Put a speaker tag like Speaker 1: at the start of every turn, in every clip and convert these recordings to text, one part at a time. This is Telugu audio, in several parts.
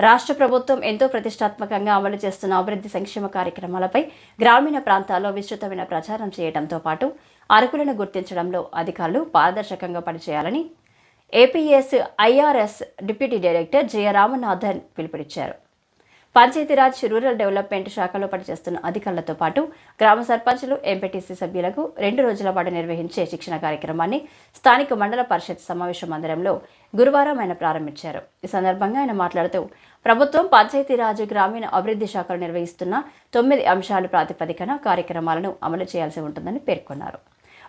Speaker 1: రాష్ట్ర ప్రభుత్వం ఎంతో ప్రతిష్టాత్మకంగా అమలు చేస్తున్న అభివృద్ధి సంక్షేమ కార్యక్రమాలపై గ్రామీణ ప్రాంతాల్లో విస్తృతమైన ప్రచారం చేయడంతో పాటు అర్హులను గుర్తించడంలో అధికారులు పారదర్శకంగా పనిచేయాలని APS IRS deputy director J Ramanathan పిలుపునిచ్చారు. పంచాయతీరాజ్ రూరల్ డెవలప్మెంట్ శాఖలో పనిచేస్తున్న అధికారులతో పాటు గ్రామ సర్పంచులు, ఎంపీటీసీ సభ్యులకు 2 రోజుల పాటు నిర్వహించే శిక్షణ కార్యక్రమాన్ని స్థానిక మండల పరిషత్ సమావేశ మందిరంలో గురువారం ఆయన ప్రారంభించారు. ఈ సందర్భంగా ఆయన మాట్లాడుతూ ప్రభుత్వం పంచాయతీరాజ్ గ్రామీణ అభివృద్ధి శాఖలు నిర్వహిస్తున్న 9 అంశాల ప్రాతిపదికన కార్యక్రమాలను అమలు చేయాల్సి ఉంటుందని పేర్కొన్నారు.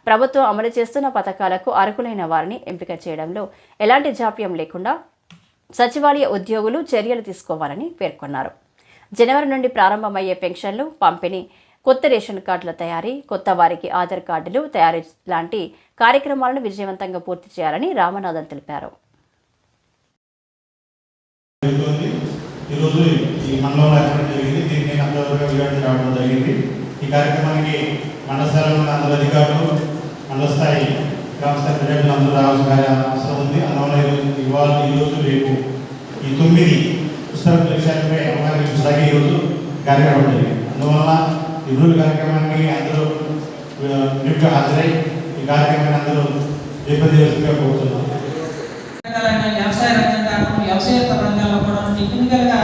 Speaker 1: ప్రభుత్వం అమలు చేస్తున్న పథకాలకు అర్హులైన వారిని ఎంపిక చేయడంలో ఎలాంటి జాప్యం లేకుండా సచివాలయ ఉద్యోగులు చర్యలు తీసుకోవాలని పేర్కొన్నారు. జనవరి నుండి ప్రారంభమయ్యే పెన్షన్లు పంపిణీ, కొత్త రేషన్ కార్డుల తయారీ, కొత్త వారికి ఆధార్ కార్డులు తయారీ లాంటి కార్యక్రమాలను విజయవంతంగా పూర్తి చేయాలని రామనాథన్ తెలిపారు.
Speaker 2: గ్రామస్థాయి ప్రజలు అందరూ రావాల్సిన అవసరం ఉంది. అందువల్ల ఈరోజు రేపు ఈ 9 పుస్తక లక్ష్యాలపై అవగాహన కల్పించడానికి ఈరోజు కార్యక్రమం జరిగింది. అందువల్ల ఈ రోజు కార్యక్రమానికి అందరూ హాజరై ఈ కార్యక్రమాన్ని అందరూ జయప్రదేశంగా కోరుతున్నాం.
Speaker 3: వ్యవసాయ రంగం కాకుండా వ్యవసాయేతర రంగాల్లో కూడా టెక్నికల్గా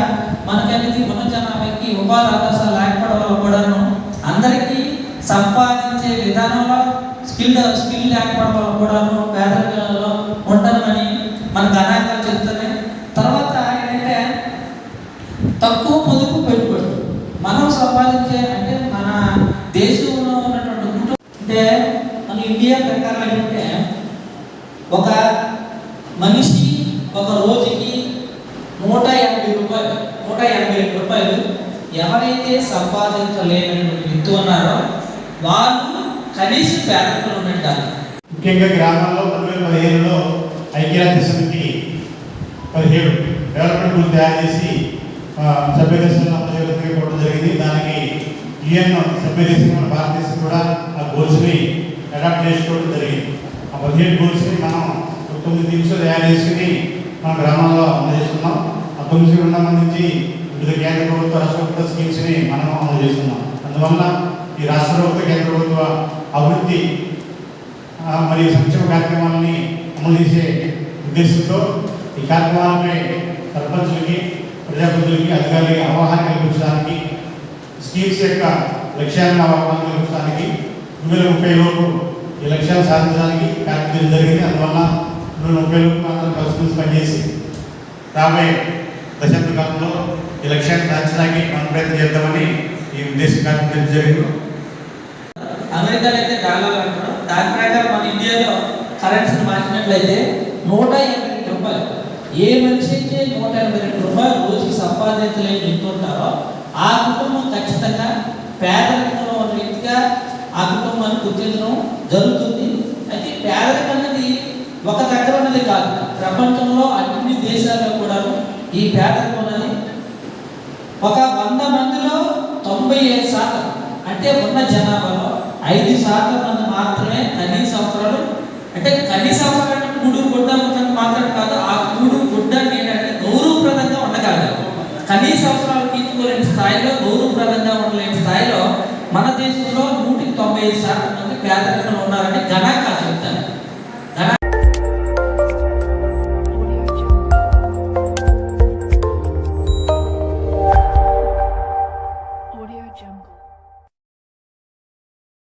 Speaker 3: మనకనేది ఉన్న జనాభాకి ఉపాధి అవకాశాలు లేకపోవడం వల్ల కూడాను అందరికీ సంపాదించే విధానంలో స్కిల్ లేకపోవడం వల్ల కూడాను పేదరికంలో ఉంటామని మన గణాంకాలు చెప్తున్నాయి. తర్వాత ఏంటంటే తక్కువ పొదుపు పెట్టుబడి మనం సంపాదించే అంటే మన దేశంలో ఉన్నటువంటి కుటుంబం అంటే మన ఇండియా ప్రకారం ఏంటంటే ఒక మనిషి ఒక రోజుకి 180 రూపాయలు ఎవరైతే సంపాదించలేనటువంటి వ్యక్తి ఉన్నారో వాళ్ళు కనీసం పేదరికంలో ఉంటారు.
Speaker 2: ముఖ్యంగా గ్రామాల్లో 2015లో ఐక్యరాజ్య సమితి 17 డెవలప్మెంట్ గోల్స్ తయారు చేసి సభ్య దేశాలను అంతర్జాతీయంగా కొట్టడం జరిగింది. దానికి యుఎన్ సభ్య దేశం మన భారతదేశం కూడా ఆ గోల్స్ని అడాప్ట్ చేసుకోవడం జరిగింది. ఆ 17 గోల్స్ని మనం 9 థీమ్స్లో తయారు చేసుకుని మన గ్రామాల్లో అమలు చేస్తున్నాం. ఆ 9 సంబంధించి వివిధ కేంద్ర ప్రభుత్వ, రాష్ట్ర ప్రభుత్వ స్కీమ్స్ని మనం అమలు చేస్తున్నాం. అందువల్ల ఈ రాష్ట్ర ప్రభుత్వ, కేంద్ర ప్రభుత్వ అభివృద్ధి మరియు సంక్షేమ కార్యక్రమాలని అమలు చేసే ఉద్దేశంతో ఈ కార్యక్రమాలపై సర్పంచులకి, ప్రజాప్రతినిధులకి, అధికారులకి అవగాహన కల్పించడానికి, స్కీమ్స్ యొక్క లక్ష్యాలను అవగాహన కల్పించడానికి 2030 లోపు ఈ లక్ష్యాలు సాధించడానికి కార్యక్రమం జరిగింది. అందువల్ల 2030 లోపు మాత్రం కలిసి పనిచేసి రాబోయే దశాబ్ద కాలంలో ఈ లక్ష్యాన్ని సాధించడానికి మనం ప్రయత్నం చేద్దామని ఈ ఉద్దేశ కార్యక్రమం జరిగింది.
Speaker 3: అమెరికాలో అయితే డాలర్ అంటారు. దాని ప్రకారం మన ఇండియాలో కరెన్సీని మార్చినట్లయితే 182 రూపాయలు. ఏ మనిషి అయితే 182 రూపాయలు రోజుకి సంపాదించలేని వ్యక్తి ఉంటారో ఆ కుటుంబం ఖచ్చితంగా పేదరికంలో ఉన్న వ్యక్తిగా ఆ కుటుంబాన్ని గుర్తించడం జరుగుతుంది. అయితే పేదరికం అనేది ఒక దగ్గర ఉన్నది కాదు, ప్రపంచంలో అన్ని దేశాల్లో కూడా ఈ పేదరికం అనేది ఒక 100 మందిలో 97% అంటే ఉన్న జనాభాలో 5% మంది మాత్రమే కనీస అవసరాలు అంటే కనీస అవసరాలు అంటే కూడు గుడ్డ మాత్రం కాదు, ఆ కూడు గుడ్డ ఏంటంటే గౌరవప్రదంగా ఉండగలగాలి. కనీస అవసరాలు తీర్చుకోలేని స్థాయిలో, గౌరవప్రదంగా ఉండలేని స్థాయిలో మన దేశంలో 195% మంది పేదరికంలో ఉన్నారని గణాంకాలు చెప్తాను.